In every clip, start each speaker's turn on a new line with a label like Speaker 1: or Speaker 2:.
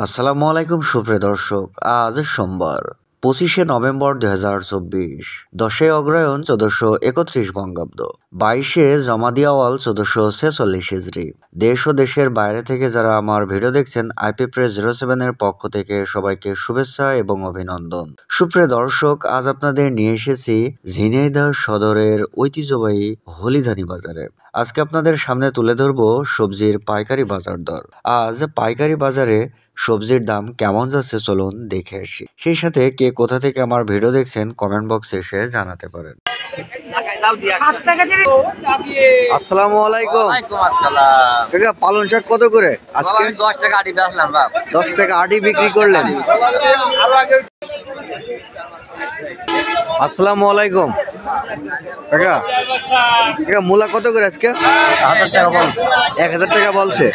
Speaker 1: আসসালামু আলাইকুম সুপ্রিয় দর্শক। আজ সোমবার 25শে নভেম্বর 2024, 10ই অগ্রহায়ণ 1431 বঙ্গাব্দ, 22শে জমাদিয়াওয়াল 1446 হিজরি। দেশ ও দেশের বাইরে থেকে যারা আমার ভিডিও দেখছেন, আইপি প্রেস 07 এর পক্ষ থেকে সবাইকে শুভেচ্ছা এবং অভিনন্দন। সুপ্রিয় দর্শক, আজ আপনাদের নিয়ে এসেছি ঝিনাইদহ সদরের ঐতিহ্যবাহী হলিধানি বাজারে। আজকে আপনাদের সামনে তুলে ধরবো সবজির পাইকারি বাজার দর। আজ পাইকারি বাজারে সবজির দাম কেমন যাচ্ছে চলুন দেখে আসি। সেই সাথে কে কোথা থেকে আমার ভিডিও দেখছেন কমেন্ট বক্সে এসে জানাতে পারেন। আসসালামু আলাইকুম। কাকা, পালং শাক কত করে আজকে?
Speaker 2: 10 টাকা আটি বেচলাম বাপ।
Speaker 1: 10 টাকা আটি বিক্রি করলেন। আসসালামু আলাইকুম কাকা। কাকা, মূলা কত করে আজকে? 1000 টাকা বলছে।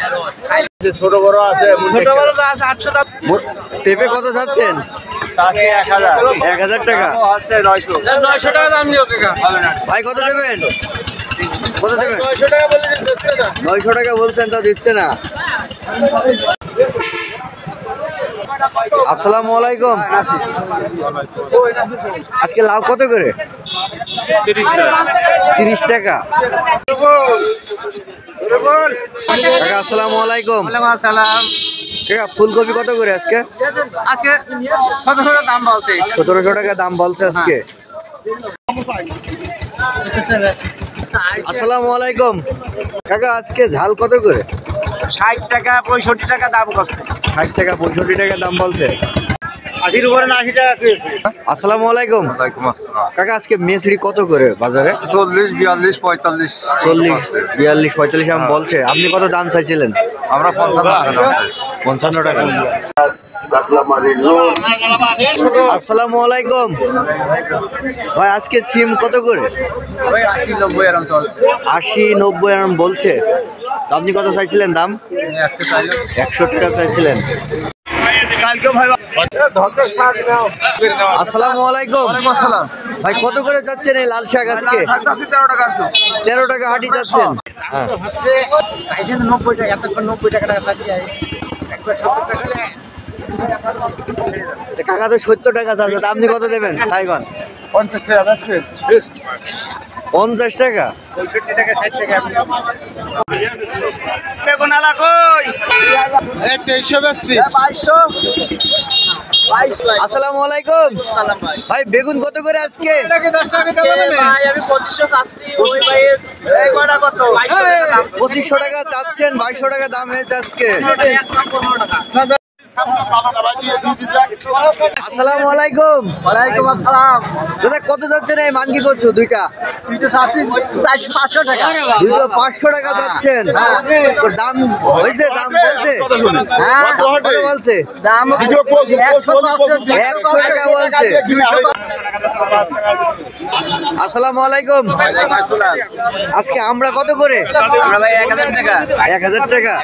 Speaker 2: ছোট বড় আছে, ছোট বড় আছে 800 টাকা।
Speaker 1: পেঁপে কত চাচ্ছেন? 1000 টাকা।
Speaker 2: 900 টাকা দাম নিও কাকা।
Speaker 1: ভাই কত দেবেন? কত দেবেন?
Speaker 2: 900 টাকা বলে দিচ্ছে না।
Speaker 1: 900 টাকা বলছেন, তা দিচ্ছে না। আসসালামু আলাইকুম। আজকে লাউ কত করে? 30 টাকা। কাকা আসসালামু আলাইকুম।
Speaker 2: ওয়ালাইকুম আসসালাম।
Speaker 1: কাকা, ফুলকপি কত করে আজকে?
Speaker 2: আজকে 1700 দাম বলছে।
Speaker 1: 1700 টাকা দাম বলছে আজকে। আসসালামু আলাইকুম। কাকা, আজকে ঝাল কত করে?
Speaker 2: 60 টাকা 65 টাকা দাম করছে।
Speaker 1: 60 টাকা 65 টাকা দাম বলছে।
Speaker 2: 80 উপরে 80 টাকা পেয়েছে।
Speaker 1: আসসালামু আলাইকুম।
Speaker 3: ওয়ালাইকুম আসসালাম।
Speaker 1: কাকা, আজকে মেসরি কত করে বাজারে?
Speaker 3: 40, 42, 45,
Speaker 1: 40, 42, 45 আম বলছে। আপনি কত দাম চাইছিলেন?
Speaker 3: আমরা 55 টাকা দাম চাই।
Speaker 1: 55 টাকা। আসসালামু আলাইকুম ভাই, আজকে সিম কত করে?
Speaker 2: ওই 80 90 এরকম চলছে।
Speaker 1: 80 90 এরকম বলছে। তো আপনি কত চাইছিলেন দাম?
Speaker 2: 100 চাইলো।
Speaker 1: 100 টাকা চাইছিলেন। আসসালামু আলাইকুম।
Speaker 2: ওয়ালাইকুম আসসালাম।
Speaker 1: ভাই কত করে যাচ্ছেন এই লাল শাক আজকে?
Speaker 2: 13 টাকা আসলো।
Speaker 1: 13 টাকা আটি যাচ্ছেন। হ্যাঁ,
Speaker 2: হচ্ছে চাইছেন 90 টাকা, এতক্ষণ 90 টাকা চাইছি। একবার 70 টাকা দেয়।
Speaker 1: কাকা তো 70 টাকা চাচ্ছে, তা আপনি কত দেবেন? তাইগন
Speaker 2: 50 টাকা আছে।
Speaker 1: 50 টাকা।
Speaker 2: 65 টাকা 60 টাকা। বেগুন আলা কই?
Speaker 3: এই 2300 বেচবি?
Speaker 2: 2200।
Speaker 1: আসসালামু আলাইকুম।
Speaker 2: সালাম ভাই।
Speaker 1: ভাই বেগুন কত করে আজকে?
Speaker 2: 10 টাকা দিলাম ভাই, আমি 2500 চাচ্ছি। ওই ভাইয়ের এই কয়টা কত? 2200 টাকা দাম।
Speaker 1: 2500 টাকা চাচ্ছেন, 2200 টাকা দাম হয়েছে আজকে।
Speaker 2: 15 টাকা।
Speaker 1: আসসালামু আলাইকুম।
Speaker 2: ওয়ালাইকুম আসসালাম।
Speaker 1: দাদা কত যাচ্ছেন এই মানকি করছো দুইটা?
Speaker 2: দুইটা চাচ্ছি 500 টাকা।
Speaker 1: দুইটা 500 টাকা যাচ্ছেন। তো দাম হয়েছে, দাম বলছে?
Speaker 2: হ্যাঁ,
Speaker 1: কত বলছে?
Speaker 2: দাম 100
Speaker 1: টাকা বলছে। আসসালামু আলাইকুম। আজকে আমরা কত করে?
Speaker 2: আমরা ভাই 1000 টাকা।
Speaker 1: 1000 টাকা।